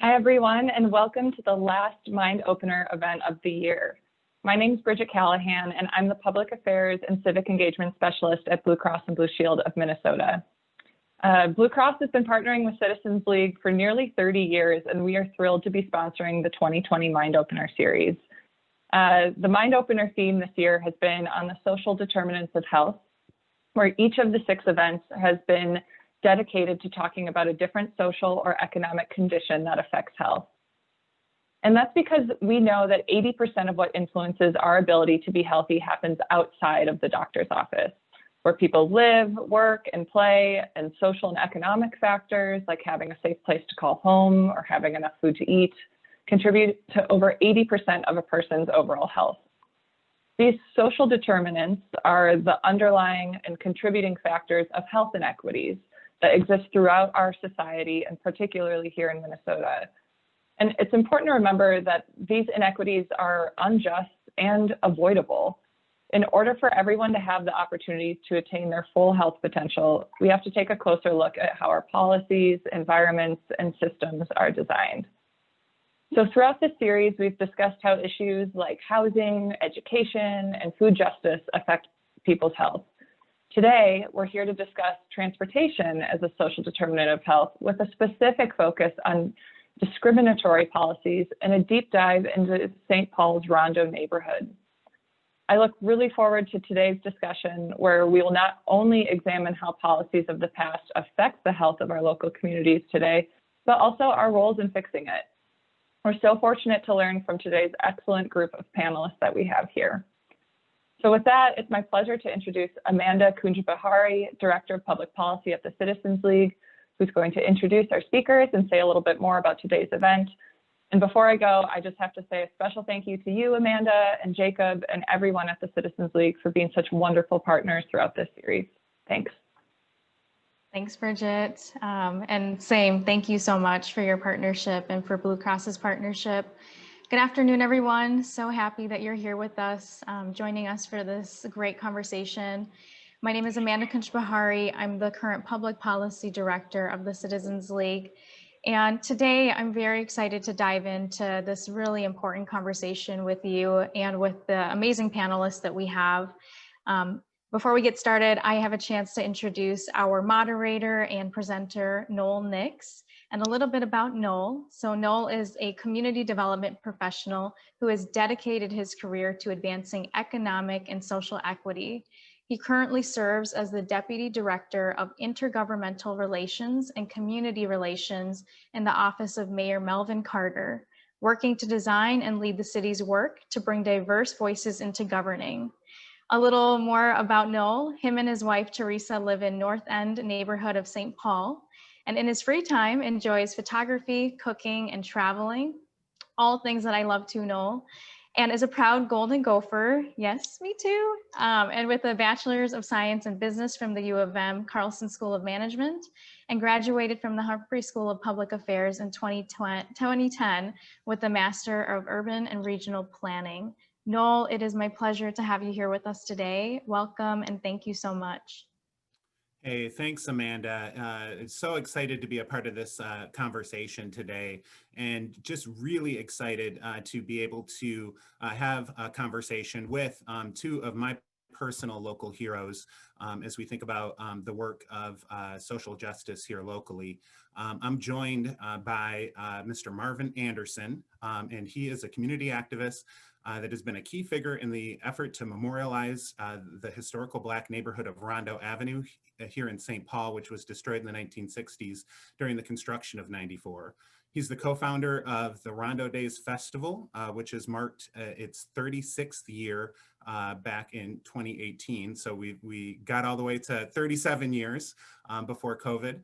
Hi, everyone, and welcome to the last Mind Opener event of the year. My name is Bridget Callahan, and I'm the Public Affairs and Civic Engagement Specialist at Blue Cross and Blue Shield of Minnesota. Blue Cross has been partnering with Citizens League for nearly 30 years, and we are thrilled to be sponsoring the 2020 Mind Opener series. The Mind Opener theme this year has been on the social determinants of health, where each of the 6 events has been dedicated to talking about a different social or economic condition that affects health. And that's because we know that 80% of what influences our ability to be healthy happens outside of the doctor's office, where people live, work, and play, and social and economic factors like having a safe place to call home or having enough food to eat contribute to over 80% of a person's overall health. These social determinants are the underlying and contributing factors of health inequities that exist throughout our society, and particularly here in Minnesota. And it's important to remember that these inequities are unjust and avoidable. In order for everyone to have the opportunity to attain their full health potential, we have to take a closer look at how our policies, environments, and systems are designed. So throughout this series, we've discussed how issues like housing, education, and food justice affect people's health. Today, we're here to discuss transportation as a social determinant of health with a specific focus on discriminatory policies and a deep dive into St. Paul's Rondo Neighborhood. I look really forward to today's discussion, where we will not only examine how policies of the past affect the health of our local communities today, but also our roles in fixing it. We're so fortunate to learn from today's excellent group of panelists that we have here. So with that, it's my pleasure to introduce Amanda Buhari, Director of Public Policy at the Citizens League, who's going to introduce our speakers and say a little bit more about today's event. And before I go, I just have to say a special thank you to you, Amanda, and Jacob, and everyone at the Citizens League for being such wonderful partners throughout this series. Thanks. Thanks, Bridget. And same, thank you so much for your partnership and for Blue Cross's partnership. Good afternoon, everyone. So happy that you're here with us, joining us for this great conversation. My name is Amanda Buhari. I'm the current Public Policy Director of the Citizens League. And today I'm very excited to dive into this really important conversation with you and with the amazing panelists that we have. Before we get started, I have a chance to introduce our moderator and presenter, Noel Nicks, and a little bit about Noel. So Noel is a community development professional who has dedicated his career to advancing economic and social equity. He currently serves as the Deputy Director of Intergovernmental Relations and Community Relations in the Office of Mayor Melvin Carter, working to design and lead the city's work to bring diverse voices into governing. A little more about Noel. Him and his wife, Teresa, live in North End neighborhood of St. Paul, and in his free time enjoys photography, cooking, and traveling, all things that I love too, Noel, and is a proud Golden Gopher. Yes, me too. And with a Bachelor's of Science in Business from the U of M Carlson School of Management, and graduated from the Humphrey School of Public Affairs in 2010 with a Master of Urban and Regional Planning. Noel, it is my pleasure to have you here with us today. Welcome, and thank you so much. Hey, thanks, Amanda. So excited to be a part of this conversation today, and just really excited to be able to have a conversation with 2 of my personal local heroes as we think about the work of social justice here locally. I'm joined by Mr. Marvin Anderson, and he is a community activist that has been a key figure in the effort to memorialize the historical Black neighborhood of Rondo Avenue here in St. Paul, which was destroyed in the 1960s during the construction of 94. He's the co-founder of the Rondo Days Festival, which has marked its 36th year back in 2018. So we got all the way to 37 years before COVID.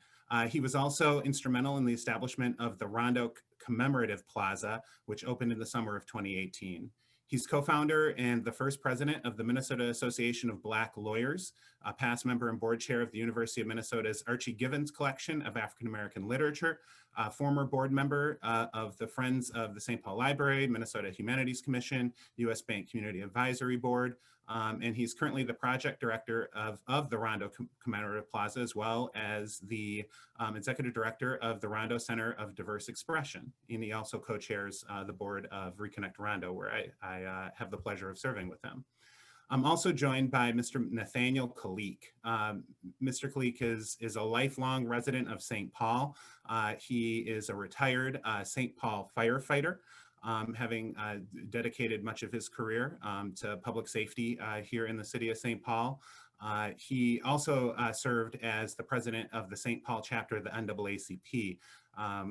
He was also instrumental in the establishment of the Rondo Commemorative Plaza, which opened in the summer of 2018. He's co-founder and the first president of the Minnesota Association of Black Lawyers, a past member and board chair of the University of Minnesota's Archie Givens Collection of African-American Literature, a former board member of the Friends of the St. Paul Library, Minnesota Humanities Commission, U.S. Bank Community Advisory Board, And he's currently the project director of the Rondo Commemorative Plaza, as well as the executive director of the Rondo Center of Diverse Expression. And he also co-chairs the board of ReConnect Rondo, where I have the pleasure of serving with him. I'm also joined by Mr. Nathaniel Khaliq. Mr. Khaliq is a lifelong resident of St. Paul. He is a retired St. Paul firefighter, having dedicated much of his career to public safety here in the city of St. Paul. He also served as the president of the St. Paul chapter of the NAACP,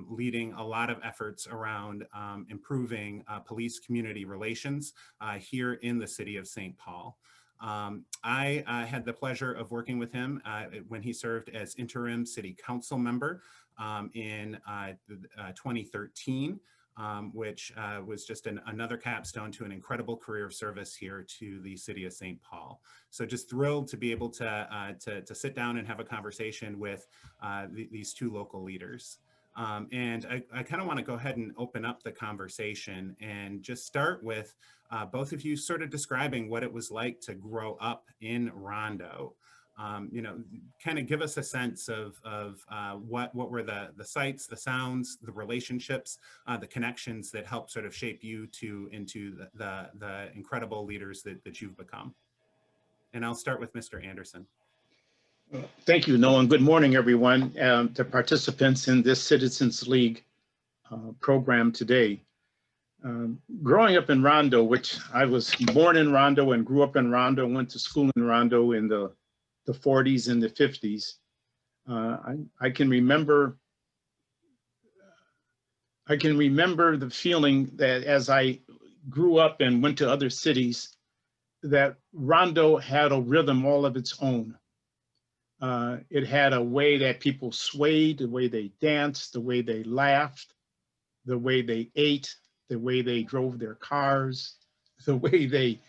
leading a lot of efforts around improving police community relations here in the city of St. Paul. I had the pleasure of working with him when he served as interim city council member in 2013. Which was just another capstone to an incredible career of service here to the city of St. Paul. So just thrilled to be able to sit down and have a conversation with these two local leaders. And I kind of want to go ahead and open up the conversation and just start with both of you sort of describing what it was like to grow up in Rondo. You know, kind of give us a sense of what were the sights, the sounds, the relationships, the connections that helped sort of shape you into the incredible leaders that you've become. And I'll start with Mr. Anderson. Thank you, Noel, and good morning, everyone, to participants in this Citizens League program today. Growing up in Rondo, which I was born in Rondo and grew up in Rondo, went to school in Rondo in the 40s and the 50s. I can remember the feeling that as I grew up and went to other cities, that Rondo had a rhythm all of its own. It had a way that people swayed, the way they danced, the way they laughed, the way they ate, the way they drove their cars, the way they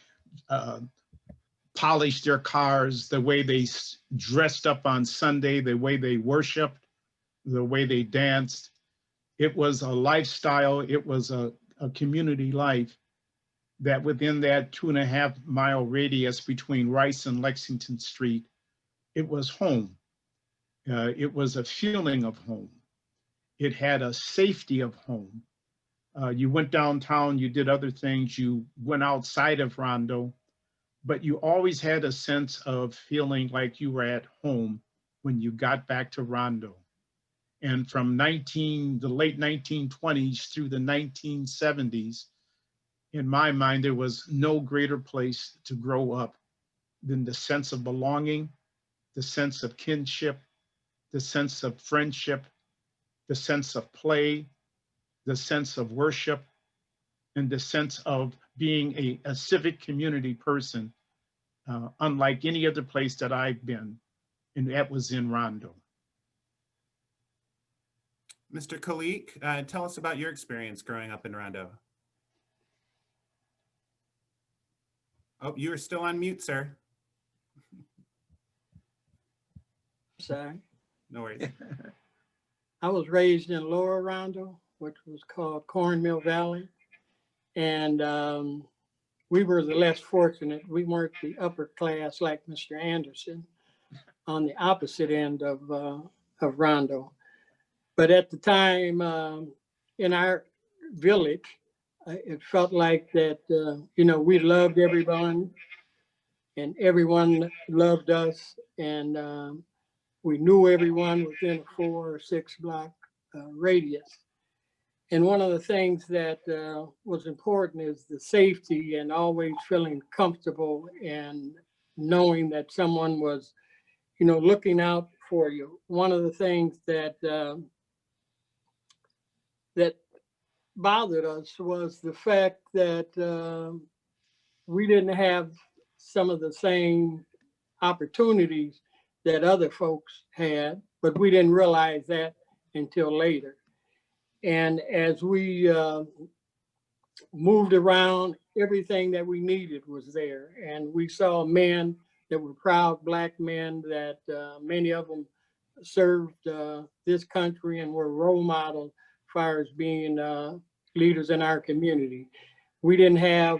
polished their cars, the way they dressed up on Sunday, the way they worshiped, the way they danced. It was a lifestyle, it was a community life that within that 2.5-mile radius between Rice and Lexington Street, it was home. It was a feeling of home. It had a safety of home. You went downtown, you did other things, you went outside of Rondo, but you always had a sense of feeling like you were at home when you got back to Rondo. And from the late 1920s through the 1970s, in my mind, there was no greater place to grow up than the sense of belonging, the sense of kinship, the sense of friendship, the sense of play, the sense of worship, and the sense of being a civic community person, unlike any other place that I've been, and that was in Rondo. Mr. Khaliq, tell us about your experience growing up in Rondo. Oh, you are still on mute, sir. Sorry. No worries. I was raised in Lower Rondo, which was called Cornmeal Valley. And we were the less fortunate. We weren't the upper class like Mr. Anderson on the opposite end of Rondo. But at the time in our village, it felt like that, you know, we loved everyone and everyone loved us. And we knew everyone within a 4 or 6 block radius. And one of the things that was important is the safety and always feeling comfortable and knowing that someone was, you know, looking out for you. One of the things that that bothered us was the fact that we didn't have some of the same opportunities that other folks had, but we didn't realize that until later. And as we moved around, everything that we needed was there. And we saw men that were proud Black men that many of them served this country and were role models as far as being leaders in our community. We didn't have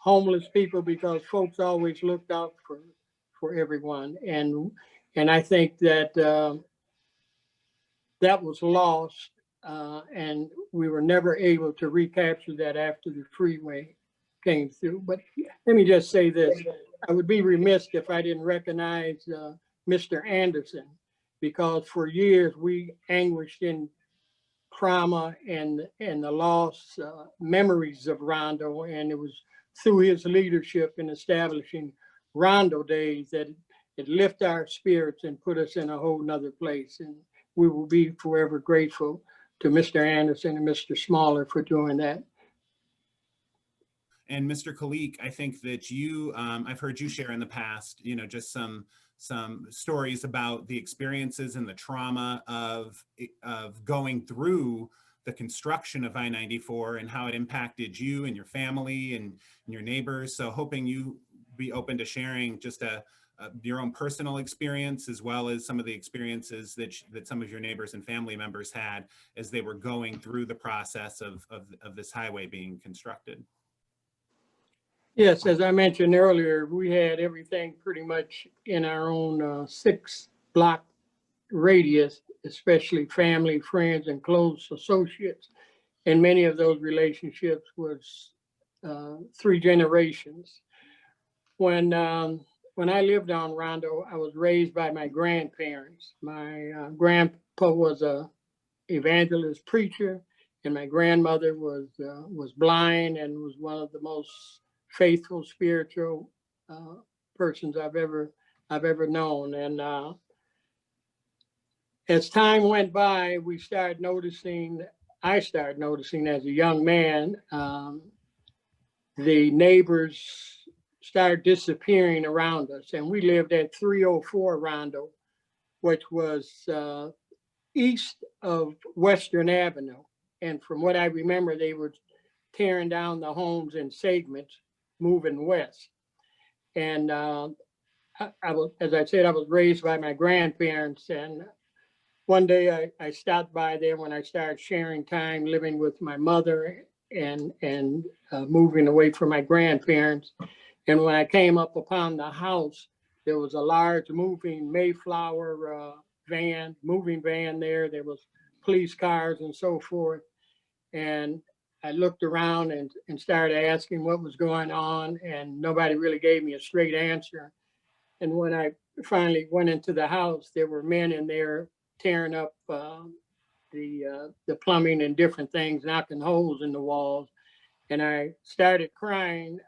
homeless people, because folks always looked out for everyone. And I think that that was lost, and we were never able to recapture that after the freeway came through. But let me just say this, I would be remiss if I didn't recognize Mr. Anderson, because for years we anguished in trauma and the lost memories of Rondo, and it was through his leadership in establishing Rondo Days that it lifted our spirits and put us in a whole nother place. And we will be forever grateful to Mr. Anderson and Mr. Smaller for doing that. And Mr. Khaliq, I think that you, I've heard you share in the past, you know, just some stories about the experiences and the trauma of going through the construction of I-94 and how it impacted you and your family and your neighbors. So hoping you be open to sharing just your own personal experience, as well as some of the experiences that some of your neighbors and family members had as they were going through the process of this highway being constructed. Yes, as I mentioned earlier, we had everything pretty much in our own 6-block radius, especially family, friends, and close associates. And many of those relationships was 3 generations. When I lived on Rondo, I was raised by my grandparents. My grandpa was a evangelist preacher, and my grandmother was blind and was one of the most faithful spiritual persons I've ever known. And as time went by, I started noticing as a young man, the neighbors started disappearing around us. And we lived at 304 Rondo, which was east of Western Avenue. And from what I remember, they were tearing down the homes in segments, moving west. And I was, as I said, I was raised by my grandparents. And one day I stopped by there when I started sharing time living with my mother and moving away from my grandparents. And when I came up upon the house, there was a large moving Mayflower moving van there. There was police cars and so forth. And I looked around and started asking what was going on, and nobody really gave me a straight answer. And when I finally went into the house, there were men in there tearing up the plumbing and different things, knocking holes in the walls. And I started crying.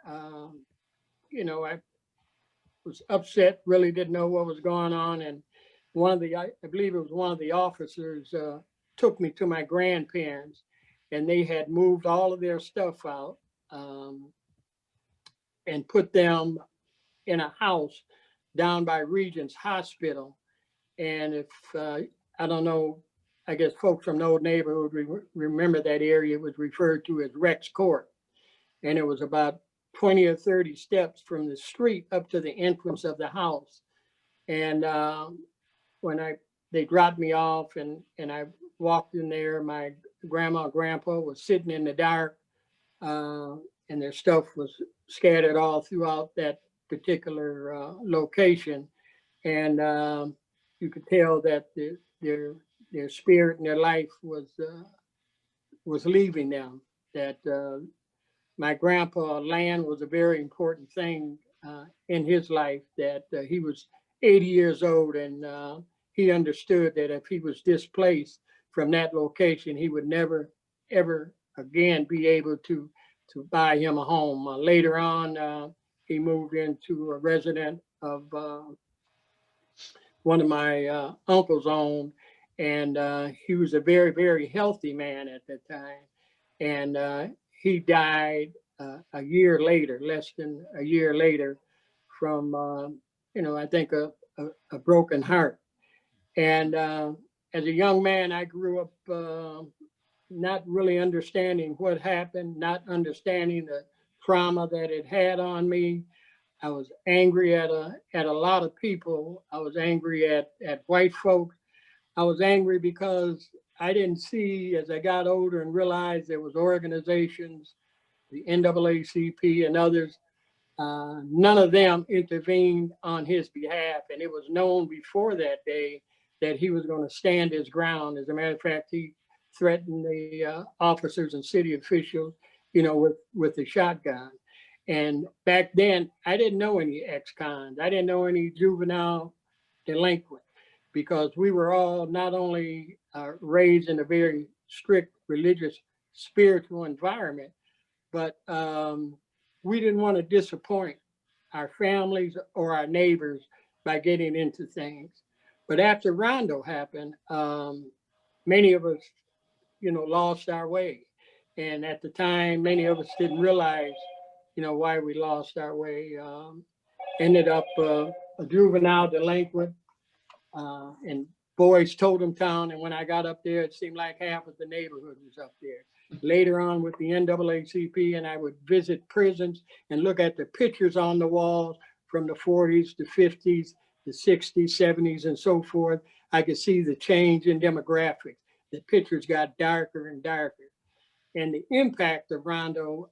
You know, I was upset, really didn't know what was going on. And I believe it was one of the officers took me to my grandparents, and they had moved all of their stuff out and put them in a house down by Regent's Hospital. And if, I don't know, I guess folks from Noel Neighborhood remember that area was referred to as Rex Court. And it was about 20 or 30 steps from the street up to the entrance of the house. And when they dropped me off and I walked in there, my grandma and grandpa was sitting in the dark, and their stuff was scattered all throughout that particular location. And you could tell that their spirit and their life was leaving them. That my grandpa, land was a very important thing in his life, that he was 80 years old, and he understood that if he was displaced from that location, he would never, ever again be able to buy him a home. Later on, he moved into a resident of one of my uncle's own, and he was a very, very healthy man at that time. And he died a year later, less than a year later, from, I think a broken heart. And as a young man, I grew up not really understanding what happened, not understanding the trauma that it had on me. I was angry at a lot of people. I was angry at white folks. I was angry because I didn't see, as I got older and realized there was organizations, the NAACP and others, none of them intervened on his behalf. And it was known before that day that he was going to stand his ground. As a matter of fact, he threatened the officers and city officials, with the shotgun. And back then, I didn't know any ex-cons. I didn't know any juvenile delinquent, because we were all not only raised in a very strict religious, spiritual environment, but we didn't want to disappoint our families or our neighbors by getting into things. But after Rondo happened, many of us, lost our way. And at the time, many of us didn't realize, why we lost our way. Ended up a juvenile delinquent in Boys Totem Town. And when I got up there, it seemed like half of the neighborhood was up there. Later on with the NAACP, and I would visit prisons and look at the pictures on the walls from the 40s, the 50s, the 60s, 70s, and so forth. I could see the change in demographics. The pictures got darker and darker. And the impact of Rondo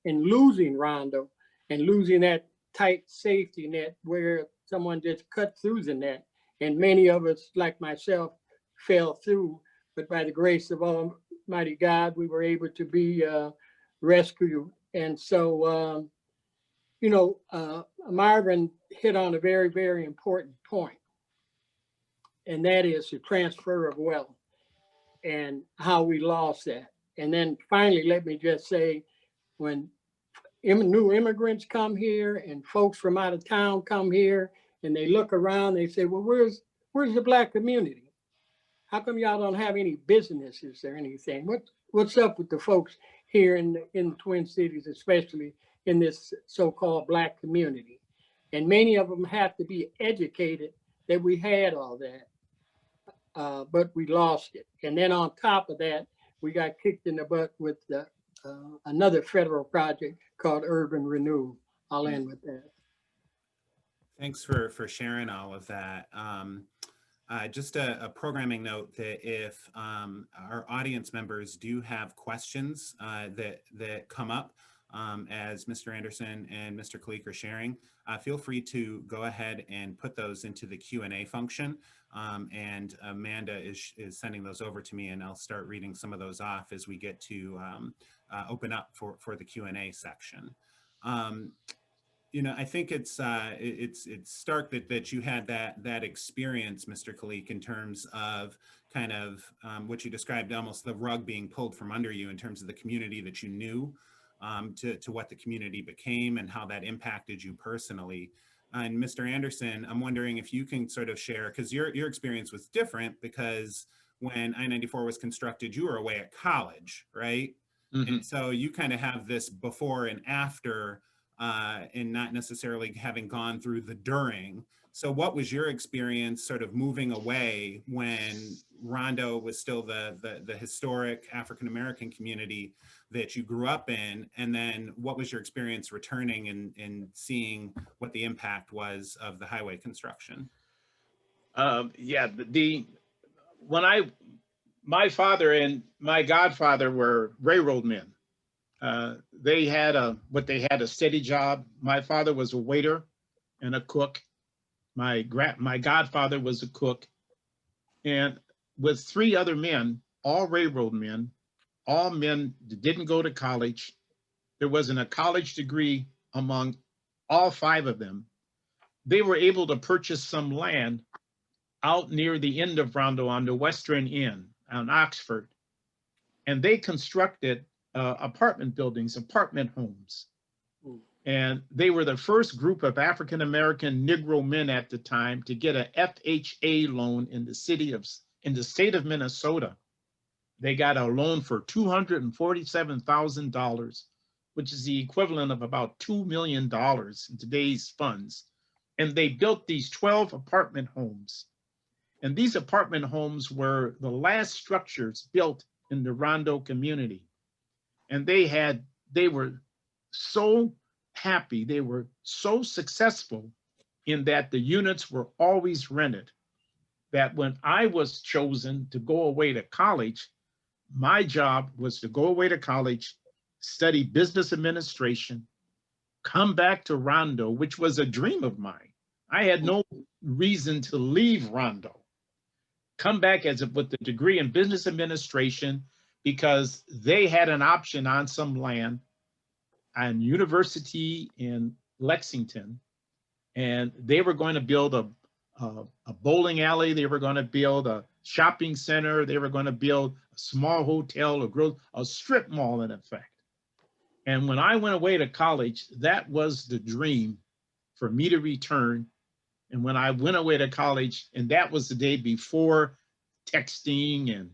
and losing Rondo and losing that tight safety net where someone just cut through the net. And many of us, like myself, fell through, but by the grace of Almighty God, we were able to be rescued. And so, Marvin hit on a very, very important point, and that is the transfer of wealth and how we lost that. And then finally, let me just say, when new immigrants come here and folks from out of town come here and they look around, they say, well, where's the Black community? How come y'all don't have any businesses or anything? What's up with the folks here in the Twin Cities, especially in this so-called Black community? And many of them have to be educated that we had all that, but we lost it. And then on top of that, we got kicked in the butt with another federal project called Urban Renew. I'll end with that. Thanks for sharing all of that. Just a programming note that if our audience members do have questions that come up as Mr. Anderson and Mr. Khaliq are sharing, feel free to go ahead and put those into the Q&A function. And Amanda is sending those over to me, and I'll start reading some of those off as we get to open up for the Q&A section. I think it's stark that you had that experience, Mr. Khaliq, in terms of kind of what you described, almost the rug being pulled from under you in terms of the community that you knew to what the community became and how that impacted you personally. And Mr. Anderson, I'm wondering if you can sort of share, because your experience was different, because when I-94 was constructed, you were away at college, right? Mm-hmm. And so you kind of have this before and after, and not necessarily having gone through the during. So what was your experience sort of moving away when Rondo was still the historic African-American community that you grew up in? And then what was your experience returning and seeing what the impact was of the highway construction? My father and my godfather were railroad men. They had a steady job. My father was a waiter and a cook. My godfather was a cook, and with three other men, all railroad men, all men that didn't go to college. There wasn't a college degree among all five of them. They were able to purchase some land out near the end of Rondo on the western end on Oxford, and they constructed apartment buildings, apartment homes. And they were the first group of African-American Negro men at the time to get an FHA loan in the state of Minnesota. They got a loan for $247,000, which is the equivalent of about $2 million in today's funds. And they built these 12 apartment homes. And these apartment homes were the last structures built in the Rondo community. And they were so happy, they were so successful in that the units were always rented, that when I was chosen to go away to college, my job was to go away to college, study business administration, come back to Rondo, which was a dream of mine. I had no reason to leave Rondo. Come back with a degree in business administration because they had an option on some land on University in Lexington, and they were going to build a bowling alley. They were going to build a shopping center. They were going to build a small hotel, a strip mall in effect. And when I went away to college, that was the dream for me to return. And when I went away to college, and that was the day before texting and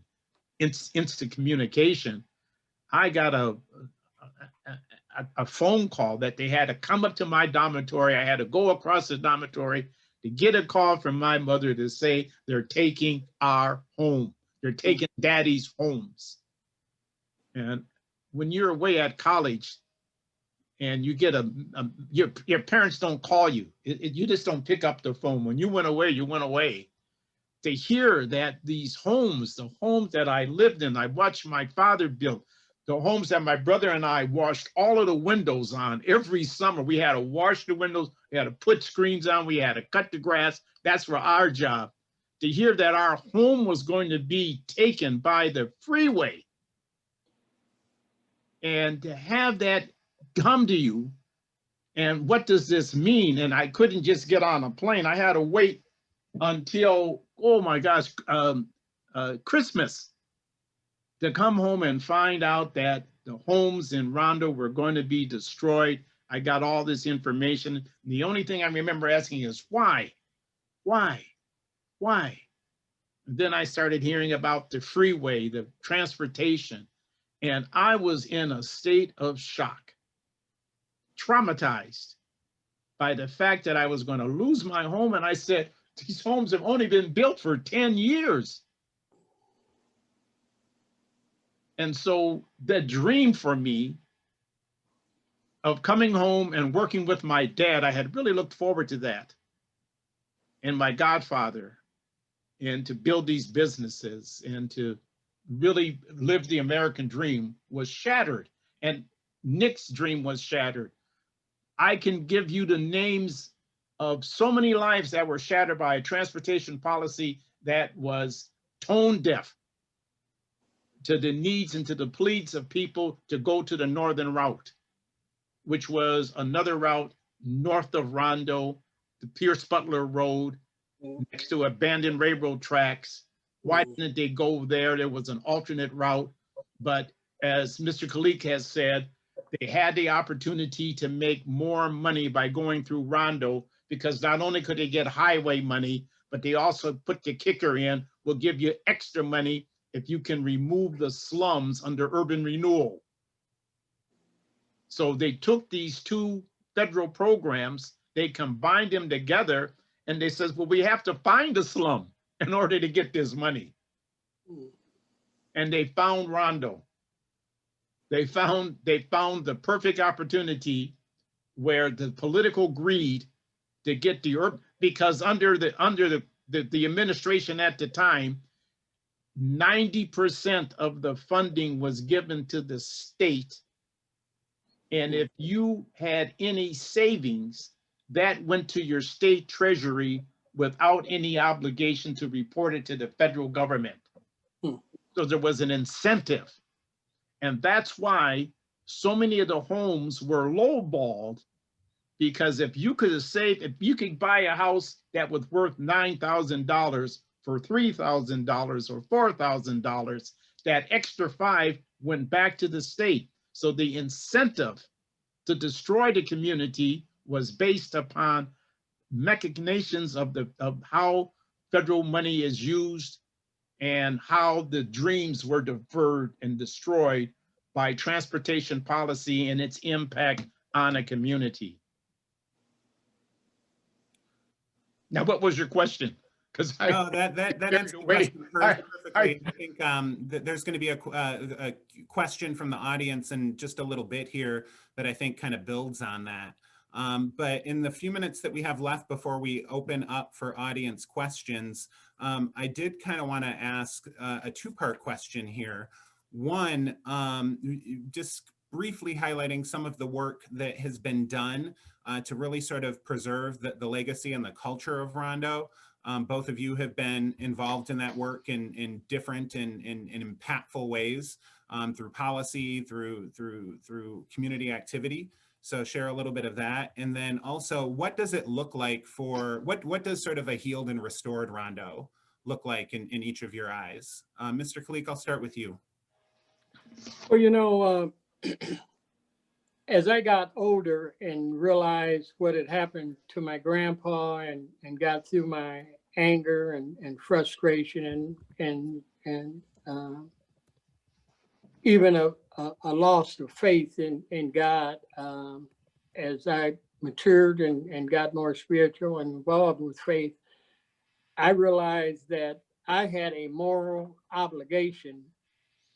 instant communication, I got a phone call that they had to come up to my dormitory. I had to go across the dormitory to get a call from my mother to say they're taking our home. They're taking daddy's homes. And when you're away at college and you get your parents don't call you, you just don't pick up the phone. When you went away, you went away. To hear that these homes, the homes that I lived in, I watched my father build, the homes that my brother and I washed all of the windows on every summer. We had to wash the windows, we had to put screens on, we had to cut the grass. That's for our job. To hear that our home was going to be taken by the freeway, and to have that come to you, and what does this mean? And I couldn't just get on a plane. I had to wait until, oh my gosh, Christmas to come home and find out that the homes in Rondo were going to be destroyed. I got all this information. And the only thing I remember asking is, why? Why? Why? And then I started hearing about the freeway, the transportation, and I was in a state of shock, traumatized by the fact that I was going to lose my home. And I said, these homes have only been built for 10 years. And so the dream for me of coming home and working with my dad, I had really looked forward to that, and my godfather, and to build these businesses and to really live the American dream, was shattered. And Nick's dream was shattered. I can give you the names of so many lives that were shattered by a transportation policy that was tone deaf to the needs and to the pleas of people to go to the northern route, which was another route north of Rondo, the Pierce Butler Road, next to abandoned railroad tracks. Why didn't they go there? There was an alternate route. But as Mr. Khaliq has said, they had the opportunity to make more money by going through Rondo, because not only could they get highway money, but they also put the kicker in, will give you extra money if you can remove the slums under urban renewal. So they took these two federal programs, they combined them together, and they says, well, we have to find a slum in order to get this money. And they found Rondo. They found the perfect opportunity where the political greed to get the urban, because under the administration at the time, 90% of the funding was given to the state. And if you had any savings, that went to your state treasury without any obligation to report it to the federal government. So there was an incentive. And that's why so many of the homes were lowballed, because if you could have saved, if you could buy a house that was worth $9,000 for $3,000 or $4,000, that extra $5,000 went back to the state. So the incentive to destroy the community was based upon machinations of how federal money is used and how the dreams were deferred and destroyed by transportation policy and its impact on a community. Now, what was your question? Because that answers the question perfectly. I think that there's going to be a question from the audience in just a little bit here that I think kind of builds on that. But in the few minutes that we have left before we open up for audience questions, I did kind of want to ask a two-part question here. One, just briefly highlighting some of the work that has been done to really sort of preserve the legacy and the culture of Rondo. Both of you have been involved in that work in different and impactful ways through policy, through community activity. So share a little bit of that. And then also, what does it look like for, what does sort of a healed and restored Rondo look like in each of your eyes? Mr. Khaliq, I'll start with you. Well, you know, as I got older and realized what had happened to my grandpa and got through my anger and frustration and even a loss of faith in God, as I matured and got more spiritual and involved with faith, I realized that I had a moral obligation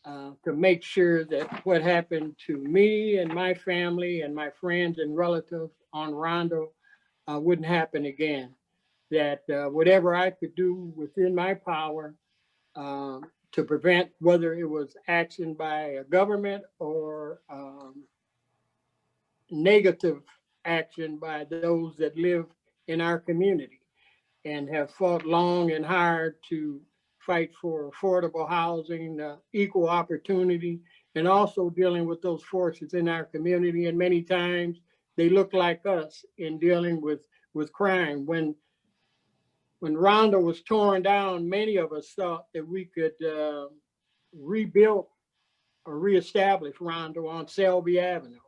to make sure that what happened to me and my family and my friends and relatives on Rondo wouldn't happen again. That whatever I could do within my power to prevent, whether it was action by a government or negative action by those that live in our community and have fought long and hard to fight for affordable housing, equal opportunity, and also dealing with those forces in our community. And many times they look like us in dealing with crime. When Rondo was torn down, many of us thought that we could rebuild or reestablish Rondo on Selby Avenue.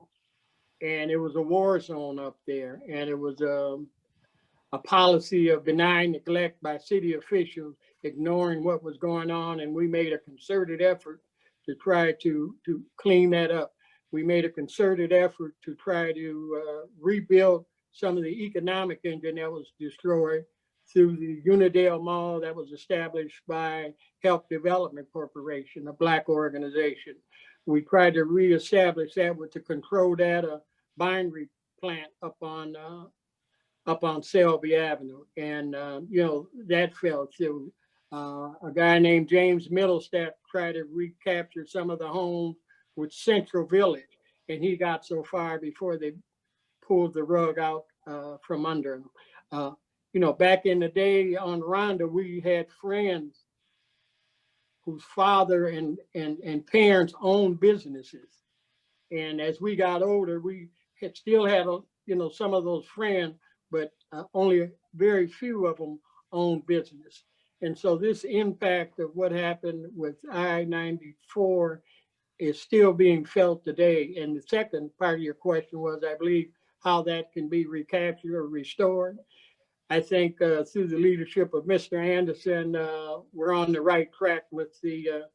And it was a war zone up there. And it was a policy of benign neglect by city officials, ignoring what was going on. And we made a concerted effort to try to clean that up. We made a concerted effort to try to rebuild some of the economic engine that was destroyed through the Unidale Mall that was established by Health Development Corporation, a Black organization. We tried to reestablish that with the control data binary plant up on Selby Avenue. And, you know, that fell through. A guy named James Middlestadt tried to recapture some of the homes with Central Village, and he got so far before they pulled the rug out from under him. You know, back in the day on Rondo, we had friends whose father and parents owned businesses. And as we got older, we still had, you know, some of those friends, but only very few of them owned business. And so this impact of what happened with I-94 is still being felt today. And the second part of your question was, I believe, how that can be recaptured or restored. I think through the leadership of Mr. Anderson, we're on the right track with the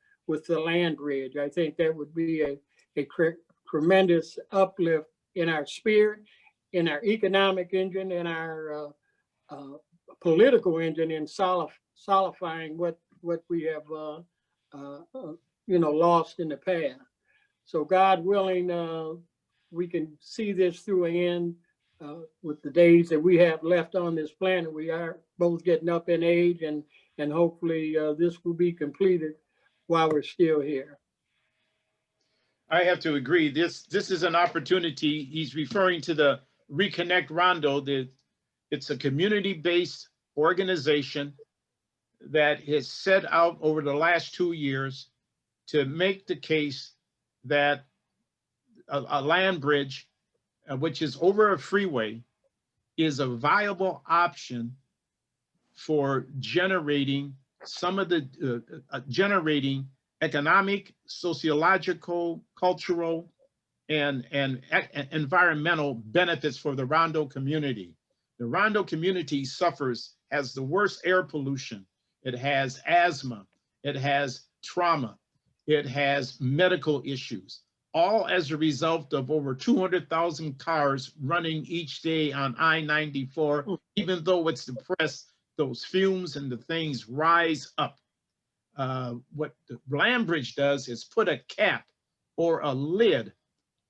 land bridge. I think that would be a tremendous uplift in our spirit, in our economic engine, in our political engine, in solidifying what we have you know, lost in the past. So God willing, we can see this through an end. With the days that we have left on this planet. We are both getting up in age, and hopefully this will be completed while we're still here. I have to agree. This is an opportunity. He's referring to the ReConnect Rondo. It's a community-based organization that has set out over the last 2 years to make the case that a land bridge, which is over a freeway, is a viable option for generating some of the generating economic, sociological, cultural, and environmental benefits for the Rondo community. The Rondo community has the worst air pollution. It has asthma. It has trauma. It has medical issues, all as a result of over 200,000 cars running each day on I-94. Even though it's depressed, those fumes and the things rise up. What the land bridge does is put a cap or a lid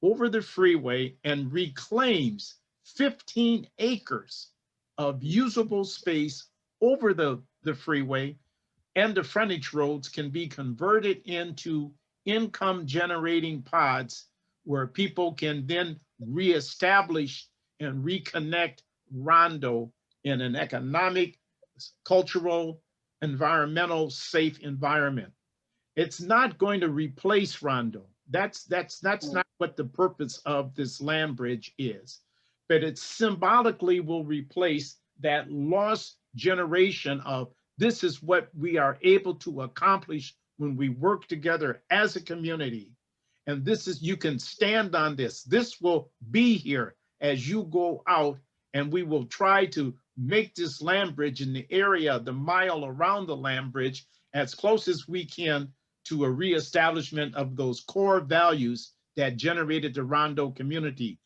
over the freeway and reclaims 15 acres of usable space over the freeway, and the frontage roads can be converted into income generating pods where people can then reestablish and reconnect Rondo in an economic, cultural, environmental, safe environment. It's not going to replace Rondo. That's not what the purpose of this land bridge is. But it symbolically will replace that lost generation of this is what we are able to accomplish when we work together as a community. And this is, you can stand on this. This will be here as you go out, and we will try to make this land bridge in the area, the mile around the land bridge, as close as we can to a reestablishment of those core values that generated the Rondo community.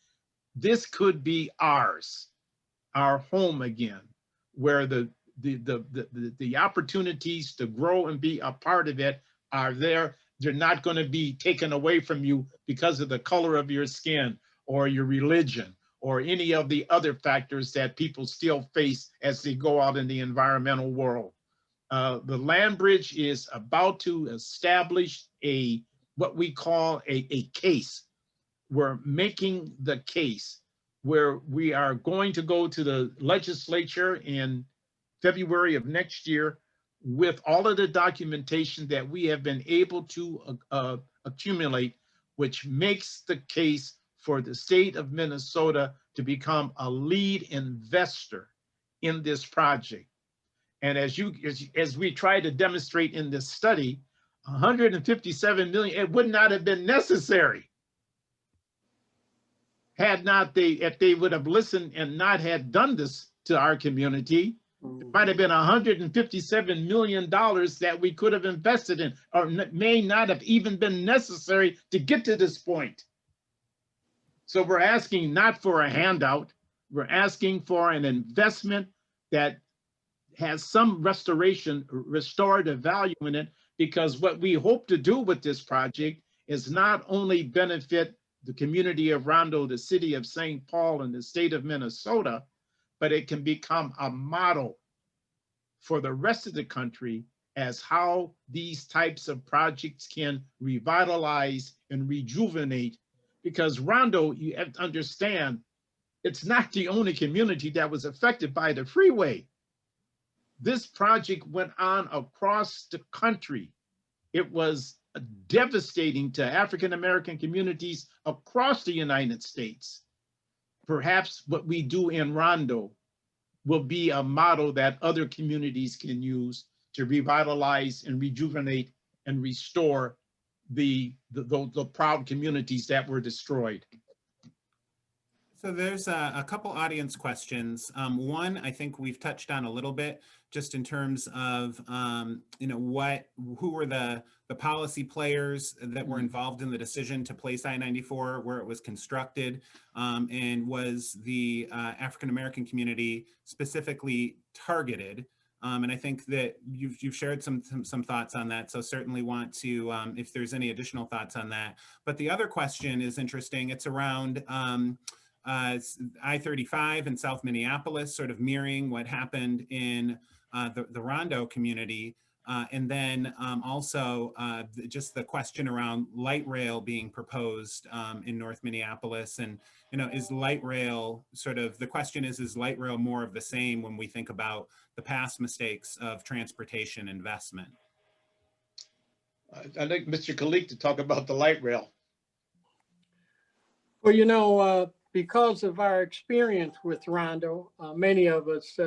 This could be ours, our home again, where the opportunities to grow and be a part of it are there. They're not going to be taken away from you because of the color of your skin or your religion or any of the other factors that people still face as they go out in the environmental world. The land bridge is about to establish what we call a case. We're making the case where we are going to go to the legislature in February of next year with all of the documentation that we have been able to accumulate, which makes the case for the state of Minnesota to become a lead investor in this project. And as we try to demonstrate in this study, 157 million, it would not have been necessary had not if they would have listened and not had done this to our community. It might have been $157 million that we could have invested in, or may not have even been necessary to get to this point. So we're asking not for a handout, we're asking for an investment that has some restorative value in it, because what we hope to do with this project is not only benefit the community of Rondo, the city of St. Paul, and the state of Minnesota, but it can become a model for the rest of the country as how these types of projects can revitalize and rejuvenate. Because Rondo, you have to understand, it's not the only community that was affected by the freeway. This project went on across the country. It was devastating to African-American communities across the United States. Perhaps what we do in Rondo will be a model that other communities can use to revitalize and rejuvenate and restore the proud communities that were destroyed. So there's a couple audience questions. One, I think we've touched on a little bit, just in terms of, who were the policy players that were involved in the decision to place I-94 where it was constructed, and was the African-American community specifically targeted? And I think that you've shared some thoughts on that. So certainly want to, if there's any additional thoughts on that. But the other question is interesting. It's around I-35 in South Minneapolis, sort of mirroring what happened in the Rondo community. And then also just the question around light rail being proposed in North Minneapolis. And, is light rail the question is light rail more of the same when we think about the past mistakes of transportation investment? I'd like Mr. Khaliq to talk about the light rail. Well, because of our experience with Rondo, many of us,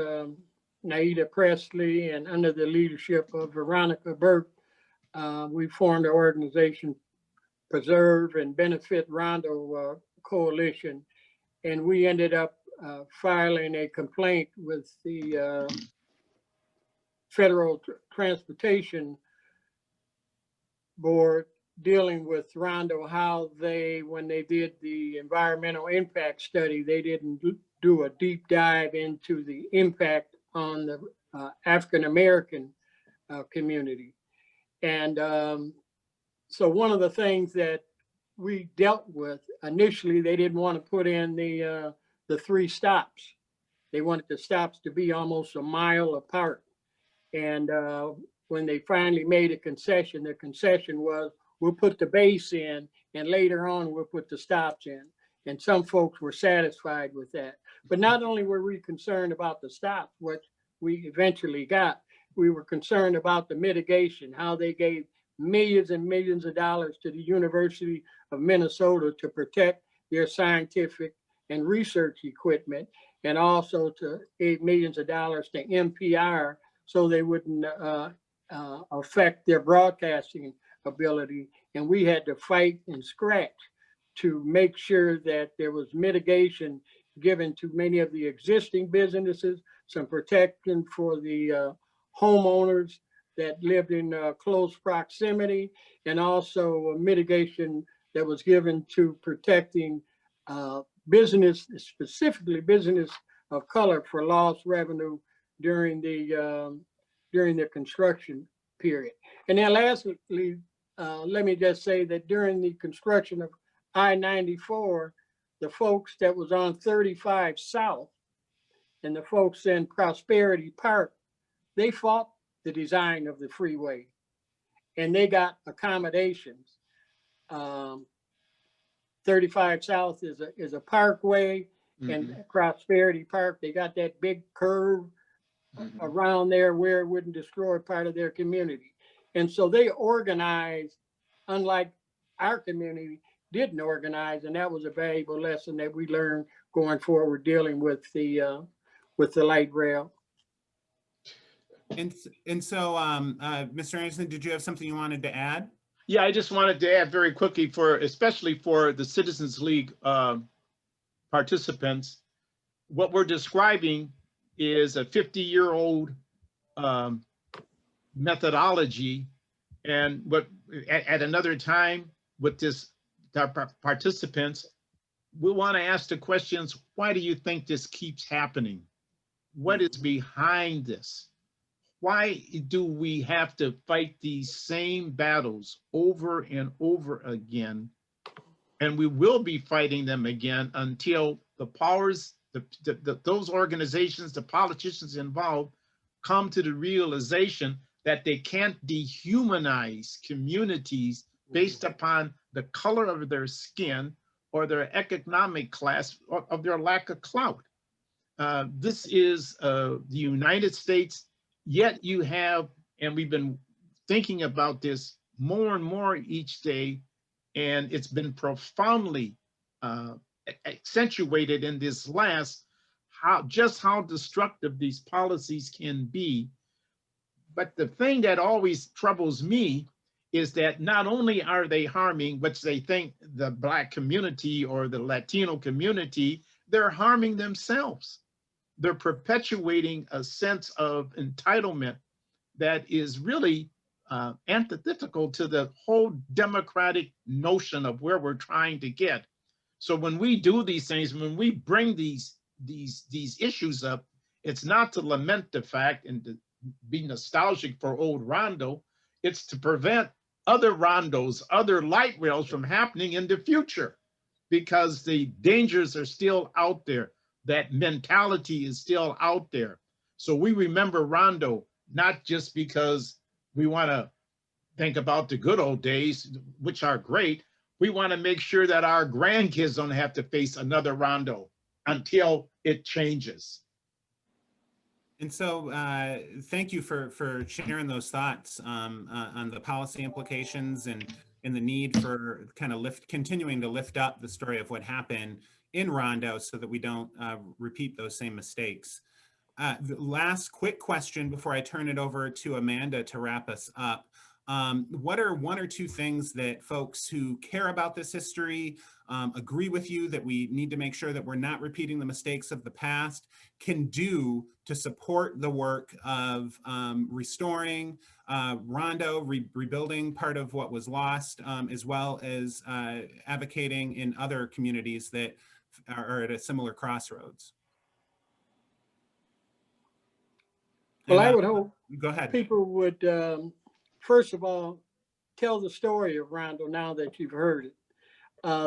Naida Presley, and under the leadership of Veronica Burke, we formed an organization, Preserve and Benefit Rondo Coalition, and we ended up filing a complaint with the Federal Transportation Board dealing with Rondo, how when they did the environmental impact study, they didn't do a deep dive into the impact on the African-American community. And so one of the things that we dealt with initially, they didn't want to put in the 3 stops. They wanted the stops to be almost a mile apart. And when they finally made a concession, the concession was, we'll put the base in and later on we'll put the stops in. And some folks were satisfied with that. But not only were we concerned about the stops, what we eventually got, we were concerned about the mitigation, how they gave millions and millions of dollars to the University of Minnesota to protect their scientific and research equipment, and also to gave millions of dollars to NPR so they wouldn't affect their broadcasting ability. And we had to fight and scratch to make sure that there was mitigation given to many of the existing businesses, some protection for the homeowners that lived in close proximity, and also a mitigation that was given to protecting business, specifically business of color, for lost revenue during the construction period. And then lastly, let me just say that during the construction of I-94, the folks that was on 35 South and the folks in Prosperity Park, they fought the design of the freeway and they got accommodations. 35 South is a parkway, and Prosperity Park, they got that big curve around there where it wouldn't destroy part of their community. And so they organized, unlike our community didn't organize, and that was a valuable lesson that we learned going forward dealing with the light rail. And so, Mr. Anderson, did you have something you wanted to add? Yeah, I just wanted to add very quickly, especially for the Citizens League participants, what we're describing is a 50-year-old methodology, and what at another time with this participants, we want to ask the questions: why do you think this keeps happening? What is behind this? Why do we have to fight these same battles over and over again? And we will be fighting them again until the powers, those organizations, the politicians involved, come to the realization that they can't dehumanize communities based upon the color of their skin or their economic class or of their lack of clout. This is the United States, yet you have, and we've been thinking about this more and more each day, and it's been profoundly accentuated in this last, just how destructive these policies can be. But the thing that always troubles me is that not only are they harming, which they think, the Black community or the Latino community, they're harming themselves. They're perpetuating a sense of entitlement that is really antithetical to the whole democratic notion of where we're trying to get. So when we do these things, when we bring these issues up, it's not to lament the fact and to be nostalgic for old Rondo, it's to prevent other Rondos, other light rails from happening in the future, because the dangers are still out there. That mentality is still out there. So we remember Rondo, not just because we want to think about the good old days, which are great. We want to make sure that our grandkids don't have to face another Rondo until it changes. And so thank you for sharing those thoughts on the policy implications and the need for kind of continuing to lift up the story of what happened in Rondo so that we don't repeat those same mistakes. The last quick question before I turn it over to Amanda to wrap us up. What are one or two things that folks who care about this history, agree with you that we need to make sure that we're not repeating the mistakes of the past, can do to support the work of restoring Rondo, rebuilding part of what was lost, as well as advocating in other communities that are at a similar crossroads? Well, And, I would hope go ahead. people would, first of all, tell the story of Rondo now that you've heard it.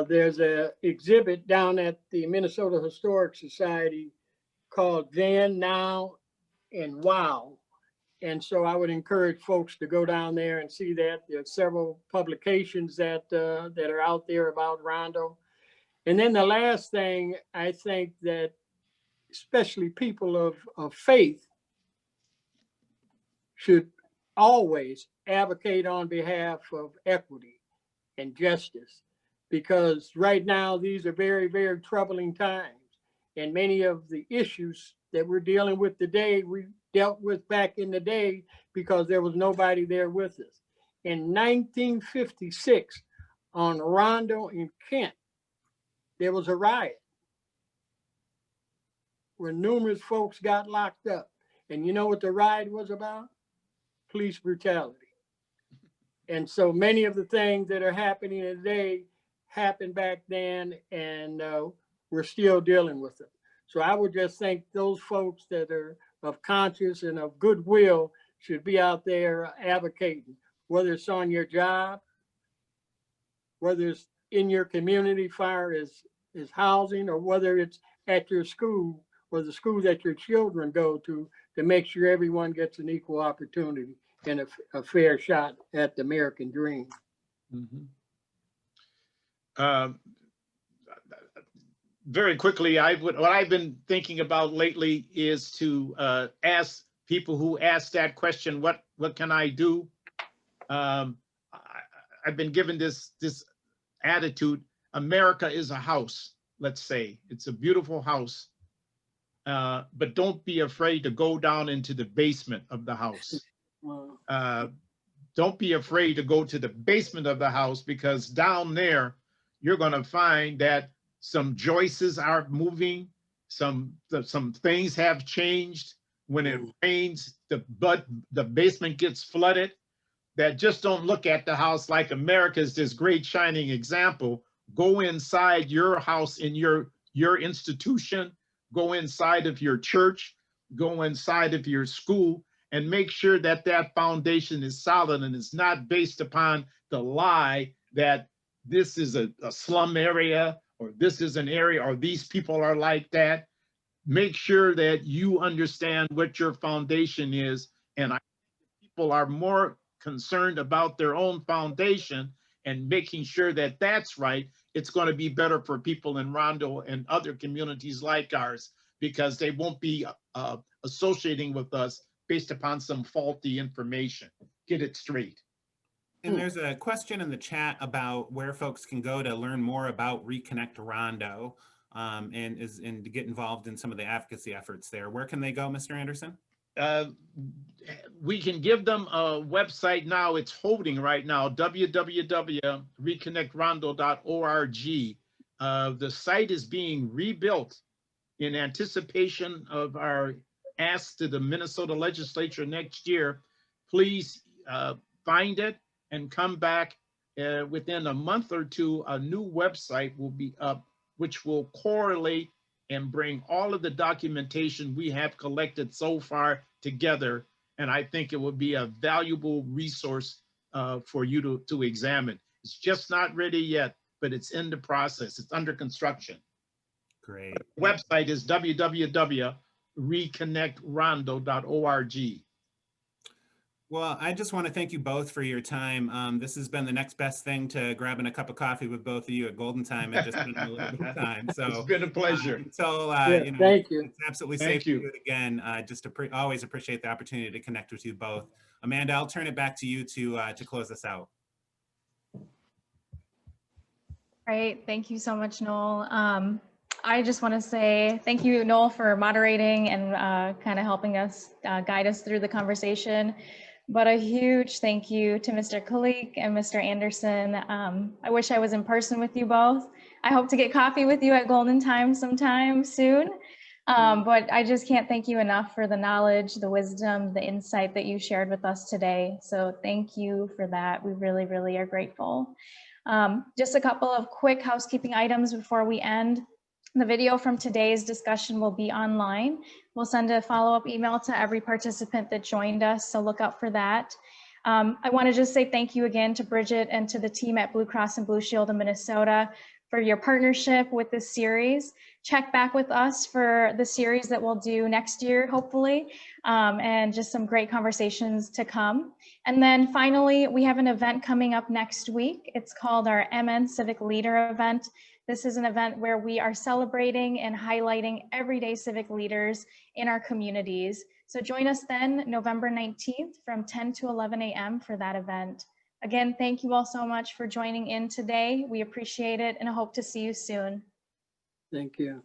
There's an exhibit down at the Minnesota Historic Society called Then, Now, and Wow. And so I would encourage folks to go down there and see that. There are several publications that are out there about Rondo. And then the last thing, I think that especially people of faith should always advocate on behalf of equity and justice, because right now these are very, very troubling times. And many of the issues that we're dealing with today, we dealt with back in the day because there was nobody there with us. In 1956, on Rondo in Kent, there was a riot where numerous folks got locked up. And you know what the riot was about? Police brutality. And so many of the things that are happening today happened back then, and we're still dealing with them. So I would just think those folks that are of conscience and of goodwill should be out there advocating, whether it's on your job, whether it's in your community, far as housing, or whether it's at your school or the school that your children go to make sure everyone gets an equal opportunity and a fair shot at the American dream. Mm-hmm. Very quickly, what I've been thinking about lately is to ask people who ask that question, what can I do? I've been given this attitude. America is a house, let's say. It's a beautiful house, but don't be afraid to go down into the basement of the house. Don't be afraid to go to the basement of the house, because down there, you're gonna find that some joists are moving, some things have changed. When it rains, the basement gets flooded. That just don't look at the house like America is this great shining example. Go inside your house, in your institution, go inside of your church, go inside of your school, and make sure that that foundation is solid and it's not based upon the lie that this is a slum area, or this is an area, or these people are like that. Make sure that you understand what your foundation is. And I think people are more concerned about their own foundation and making sure that that's right. It's going to be better for people in Rondo and other communities like ours, because they won't be associating with us based upon some faulty information. Get it straight. And there's a question in the chat about where folks can go to learn more about ReConnect Rondo and to get involved in some of the advocacy efforts there. Where can they go, Mr. Anderson? We can give them a website now. It's holding right now, www.reconnectrondo.org. The site is being rebuilt in anticipation of our ask to the Minnesota legislature next year. Please find it and come back within a month or two. A new website will be up, which will correlate and bring all of the documentation we have collected so far together. And I think it will be a valuable resource for you to examine. It's just not ready yet, but it's in the process. It's under construction. Great. The website is www.reconnectrondo.org. Well, I just want to thank you both for your time. This has been the next best thing to grabbing a cup of coffee with both of you at Golden Time and just spending a little bit of time. So it's been a pleasure. So yeah, thank you. It's absolutely safe to do it again. Always appreciate the opportunity to connect with you both. Amanda, I'll turn it back to you to close us out. Great, thank you so much, Noel. I just want to say thank you, Noel, for moderating and kind of helping us guide us through the conversation. But a huge thank you to Mr. Khaliq and Mr. Anderson. I wish I was in person with you both. I hope to get coffee with you at Golden Time sometime soon. But I just can't thank you enough for the knowledge, the wisdom, the insight that you shared with us today. So thank you for that. We really, really are grateful. Just a couple of quick housekeeping items before we end. The video from today's discussion will be online. We'll send a follow-up email to every participant that joined us, so look out for that. I want to just say thank you again to Bridget and to the team at Blue Cross and Blue Shield of Minnesota for your partnership with this series. Check back with us for the series that we'll do next year, hopefully, and just some great conversations to come. And then finally, we have an event coming up next week. It's called our MN Civic Leader event. This is an event where we are celebrating and highlighting everyday civic leaders in our communities. So join us then, November 19th from 10 to 11 a.m. for that event. Again, thank you all so much for joining in today. We appreciate it and I hope to see you soon. Thank you.